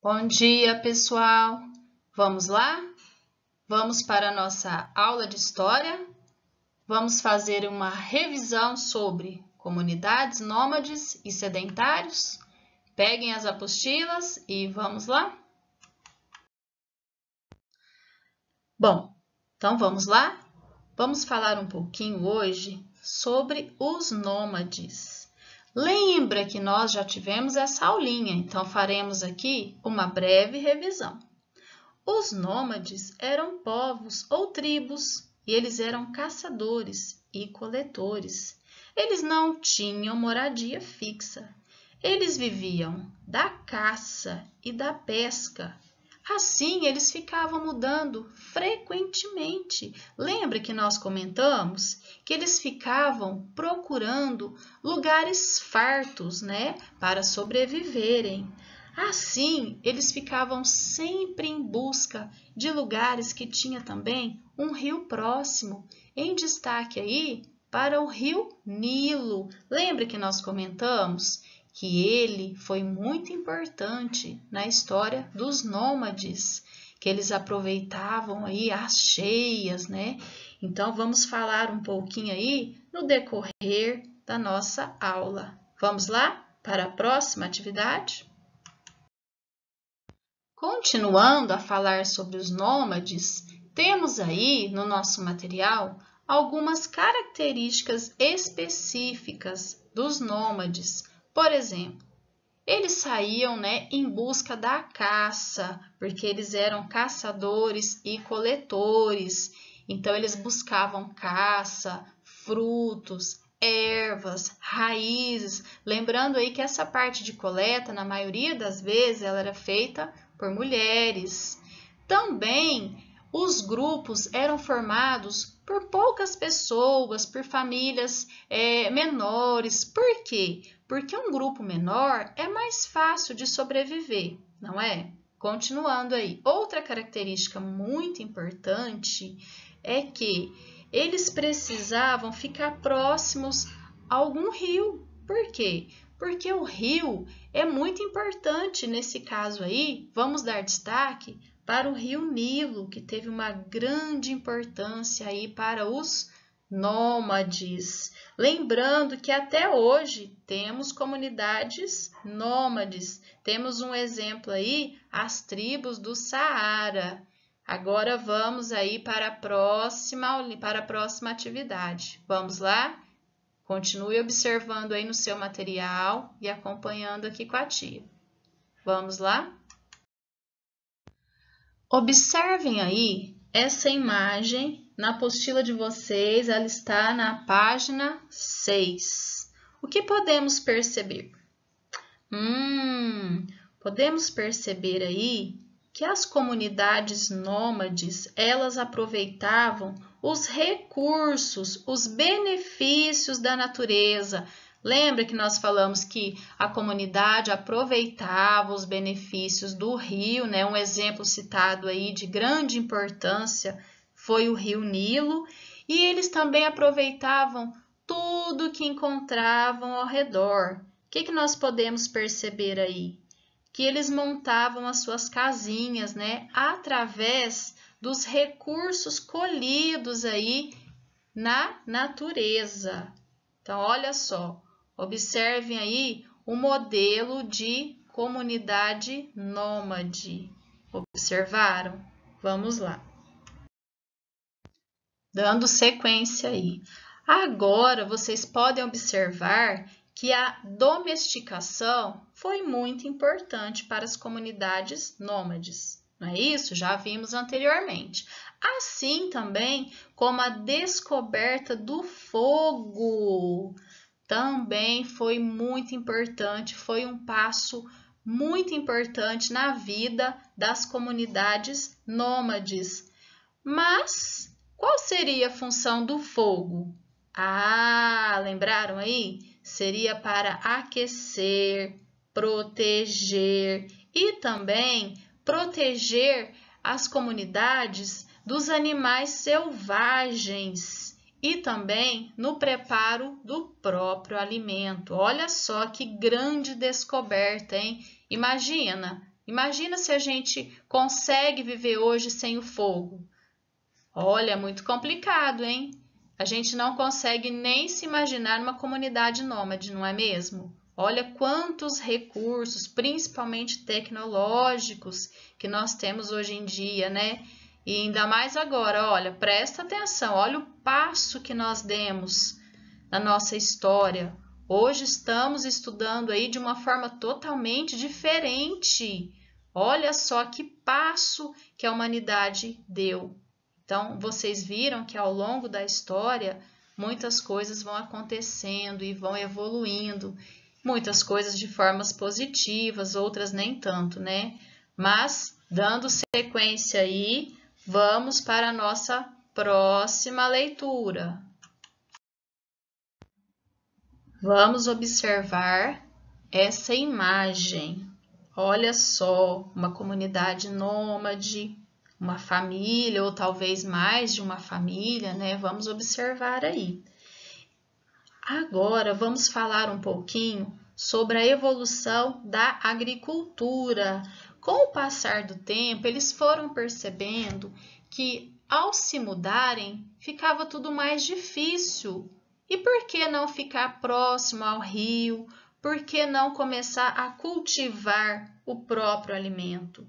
Bom dia, pessoal! Vamos lá? Vamos para a nossa aula de história? Vamos fazer uma revisão sobre comunidades nômades e sedentários? Peguem as apostilas e vamos lá? Bom, então vamos lá? Vamos falar um pouquinho hoje sobre os nômades. Lembra que nós já tivemos essa aulinha, então faremos aqui uma breve revisão. Os nômades eram povos ou tribos e eles eram caçadores e coletores. Eles não tinham moradia fixa. Eles viviam da caça e da pesca. Assim, eles ficavam mudando frequentemente. Lembra que nós comentamos que eles ficavam procurando lugares fartos, para sobreviverem. Assim, eles ficavam sempre em busca de lugares que tinha também um rio próximo, em destaque aí para o rio Nilo. Lembra que nós comentamos que ele foi muito importante na história dos nômades, que eles aproveitavam aí as cheias, Então, vamos falar um pouquinho aí no decorrer da nossa aula. Vamos lá para a próxima atividade? Continuando a falar sobre os nômades, temos aí no nosso material algumas características específicas dos nômades. Por exemplo, eles saíam, em busca da caça, porque eles eram caçadores e coletores. Então, eles buscavam caça, frutos, ervas, raízes. Lembrando aí que essa parte de coleta, na maioria das vezes, ela era feita por mulheres. Também, os grupos eram formados por poucas pessoas, por famílias menores. Por quê? Porque um grupo menor é mais fácil de sobreviver, não é? Continuando aí, outra característica muito importante é que eles precisavam ficar próximos a algum rio. Por quê? Porque o rio é muito importante nesse caso aí. Vamos dar destaque para o rio Nilo, que teve uma grande importância aí para os nômades. Lembrando que até hoje temos comunidades nômades. Temos um exemplo aí, as tribos do Saara. Agora vamos aí para a próxima atividade. Vamos lá? Continue observando aí no seu material e acompanhando aqui com a tia. Vamos lá? Observem aí essa imagem na apostila de vocês, ela está na página 6. O que podemos perceber? Podemos perceber aí que as comunidades nômades, elas aproveitavam os recursos, os benefícios da natureza. Lembra que nós falamos que a comunidade aproveitava os benefícios do rio, Um exemplo citado aí de grande importância foi o rio Nilo, e eles também aproveitavam tudo que encontravam ao redor. O que nós podemos perceber aí? Que eles montavam as suas casinhas, através dos recursos colhidos aí na natureza. Então, olha só, observem aí o modelo de comunidade nômade. Observaram? Vamos lá. Dando sequência aí. Agora, vocês podem observar que a domesticação foi muito importante para as comunidades nômades. Não é isso? Já vimos anteriormente. Assim também como a descoberta do fogo também foi muito importante, foi um passo muito importante na vida das comunidades nômades. Mas qual seria a função do fogo? Lembraram aí? Seria para aquecer, proteger e também proteger as comunidades dos animais selvagens e também no preparo do próprio alimento. Olha só que grande descoberta, hein? Imagina, Imagina se a gente consegue viver hoje sem o fogo. Olha, é muito complicado, hein? A gente não consegue nem se imaginar numa comunidade nômade, não é mesmo? Olha quantos recursos, principalmente tecnológicos, que nós temos hoje em dia, né? E ainda mais agora, olha, presta atenção, olha o passo que nós demos na nossa história. Hoje estamos estudando aí de uma forma totalmente diferente. Olha só que passo que a humanidade deu. Então, vocês viram que ao longo da história, muitas coisas vão acontecendo e vão evoluindo. Muitas coisas de formas positivas, outras nem tanto, né? Mas, dando sequência aí, vamos para a nossa próxima leitura. Vamos observar essa imagem. Olha só, uma comunidade nômade, uma família, ou talvez mais de uma família, né? Vamos observar aí. Agora, vamos falar um pouquinho sobre a evolução da agricultura. Com o passar do tempo, eles foram percebendo que, ao se mudarem, ficava tudo mais difícil. E por que não ficar próximo ao rio? Por que não começar a cultivar o próprio alimento?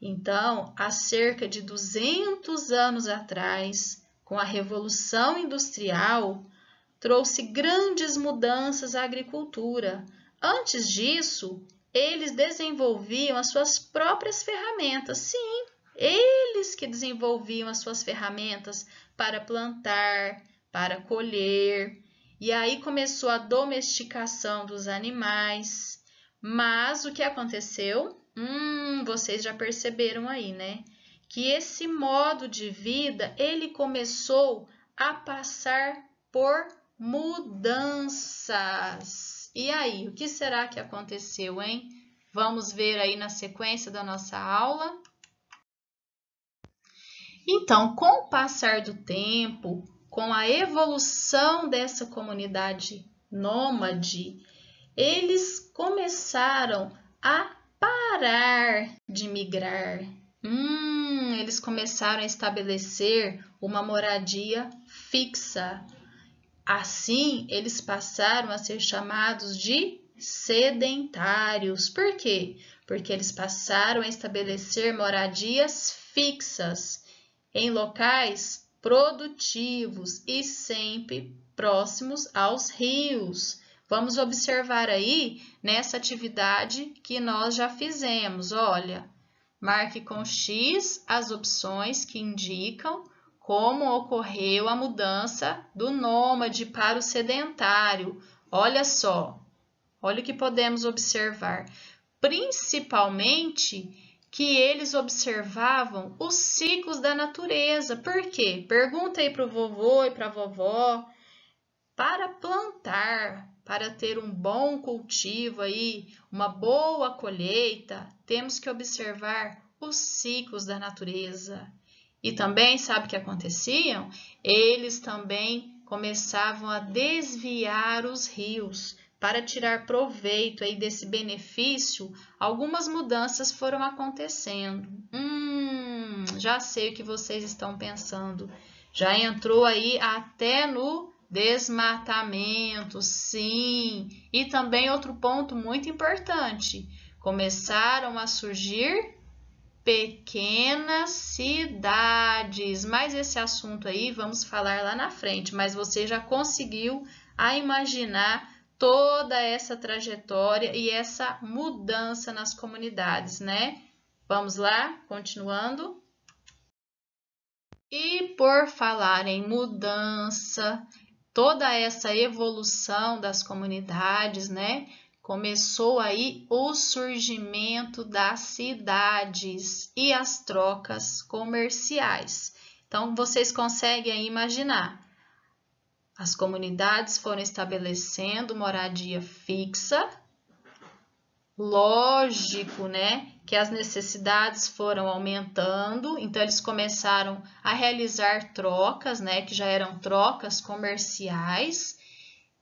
Então, há cerca de 200 anos atrás, com a Revolução Industrial, trouxe grandes mudanças à agricultura. Antes disso, eles desenvolviam as suas próprias ferramentas. Sim, eles que desenvolviam as suas ferramentas para plantar, para colher. E aí começou a domesticação dos animais. Mas o que aconteceu? Vocês já perceberam aí, né? Que esse modo de vida, ele começou a passar por mudanças. E aí, o que será que aconteceu, hein? Vamos ver aí na sequência da nossa aula. Então, com o passar do tempo, com a evolução dessa comunidade nômade, eles começaram a parar de migrar. Eles começaram a estabelecer uma moradia fixa. Assim, eles passaram a ser chamados de sedentários. Por quê? Porque eles passaram a estabelecer moradias fixas em locais produtivos e sempre próximos aos rios. Vamos observar aí nessa atividade que nós já fizemos. Olha, marque com X as opções que indicam como ocorreu a mudança do nômade para o sedentário. Olha só, olha o que podemos observar. Principalmente que eles observavam os ciclos da natureza. Por quê? Pergunta aí para o vovô e para a vovó. Para plantar, para ter um bom cultivo aí, uma boa colheita, temos que observar os ciclos da natureza. E também, sabe o que aconteciam? Eles também começavam a desviar os rios. Para tirar proveito aí desse benefício, algumas mudanças foram acontecendo. Já sei o que vocês estão pensando. Já entrou aí até no desmatamento, sim. E também outro ponto muito importante. Começaram a surgir pequenas cidades, mas esse assunto aí vamos falar lá na frente, mas você já conseguiu imaginar toda essa trajetória e essa mudança nas comunidades, né? Vamos lá, continuando. E por falar em mudança, toda essa evolução das comunidades, né? Começou aí o surgimento das cidades e as trocas comerciais. Então, vocês conseguem aí imaginar. As comunidades foram estabelecendo moradia fixa. Lógico, né? Que as necessidades foram aumentando, então eles começaram a realizar trocas, né? Que já eram trocas comerciais.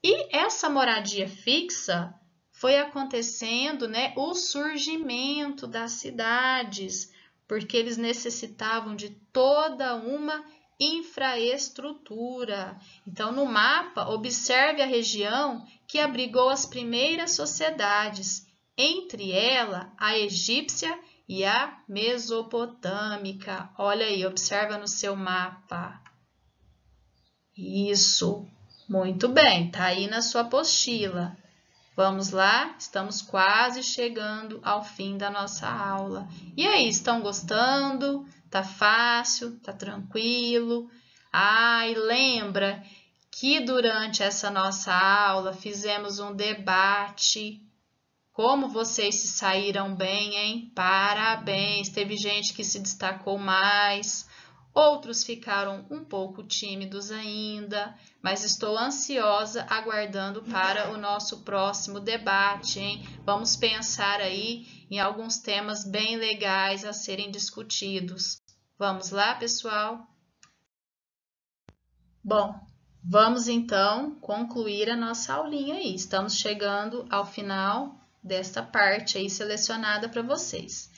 E essa moradia fixa foi acontecendo, né, o surgimento das cidades, porque eles necessitavam de toda uma infraestrutura. Então, no mapa, observe a região que abrigou as primeiras sociedades, entre elas a egípcia e a mesopotâmica. Olha aí, observa no seu mapa. Isso, muito bem, tá aí na sua apostila. Vamos lá, estamos quase chegando ao fim da nossa aula. E aí, estão gostando? Tá fácil? Tá tranquilo? Ah, e lembra que durante essa nossa aula fizemos um debate. Como vocês se saíram bem, hein? Parabéns! Teve gente que se destacou mais, outros ficaram um pouco tímidos ainda, mas estou ansiosa aguardando para o nosso próximo debate, hein? Vamos pensar aí em alguns temas bem legais a serem discutidos. Vamos lá, pessoal? Bom, vamos então concluir a nossa aulinha aí. Estamos chegando ao final desta parte aí selecionada para vocês.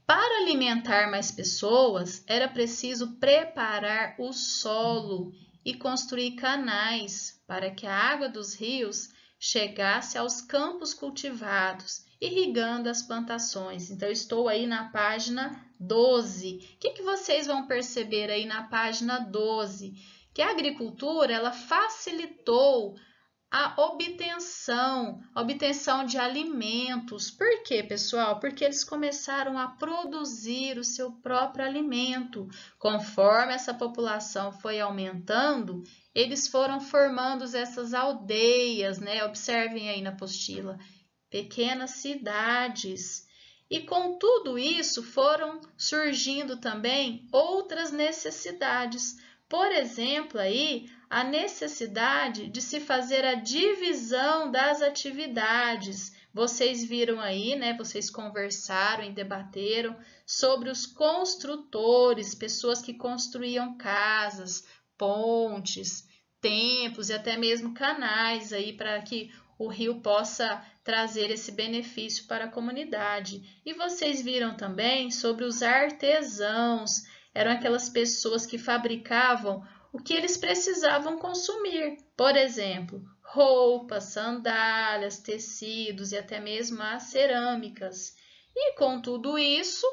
Para alimentar mais pessoas, era preciso preparar o solo e construir canais para que a água dos rios chegasse aos campos cultivados, irrigando as plantações. Então, estou aí na página 12. O que vocês vão perceber aí na página 12? Que a agricultura, ela facilitou a obtenção de alimentos. Por quê, pessoal? Porque eles começaram a produzir o seu próprio alimento. Conforme essa população foi aumentando, eles foram formando essas aldeias, né? Observem aí na apostila, pequenas cidades. E com tudo isso foram surgindo também outras necessidades. Por exemplo, aí, a necessidade de se fazer a divisão das atividades. Vocês viram aí, né? Vocês conversaram e debateram sobre os construtores, pessoas que construíam casas, pontes, templos e até mesmo canais aí para que o rio possa trazer esse benefício para a comunidade. E vocês viram também sobre os artesãos. Eram aquelas pessoas que fabricavam o que eles precisavam consumir. Por exemplo, roupas, sandálias, tecidos e até mesmo as cerâmicas. E com tudo isso,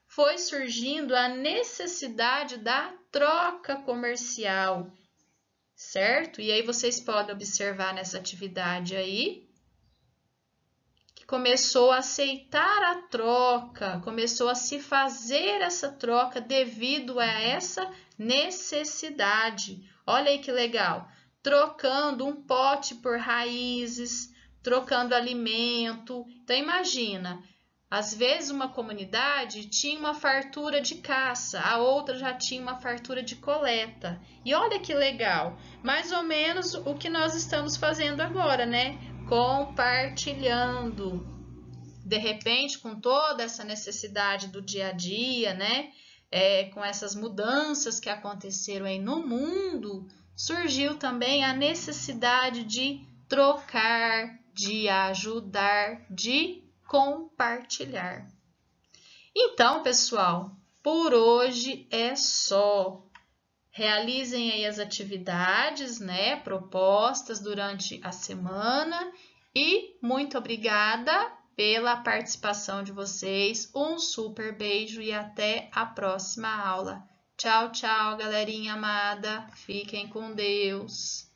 foi surgindo a necessidade da troca comercial, certo? E aí vocês podem observar nessa atividade aí, começou a aceitar a troca, começou a se fazer essa troca devido a essa necessidade. Olha aí que legal, trocando um pote por raízes, trocando alimento. Então imagina, às vezes uma comunidade tinha uma fartura de caça, a outra já tinha uma fartura de coleta. E olha que legal, mais ou menos o que nós estamos fazendo agora, né? Compartilhando. De repente, com toda essa necessidade do dia a dia, né? Com essas mudanças que aconteceram aí no mundo, surgiu também a necessidade de trocar, de ajudar, de compartilhar. Então, pessoal, por hoje é só. Realizem aí as atividades, né, propostas durante a semana e muito obrigada pela participação de vocês. Um super beijo e até a próxima aula. Tchau, tchau, galerinha amada. Fiquem com Deus.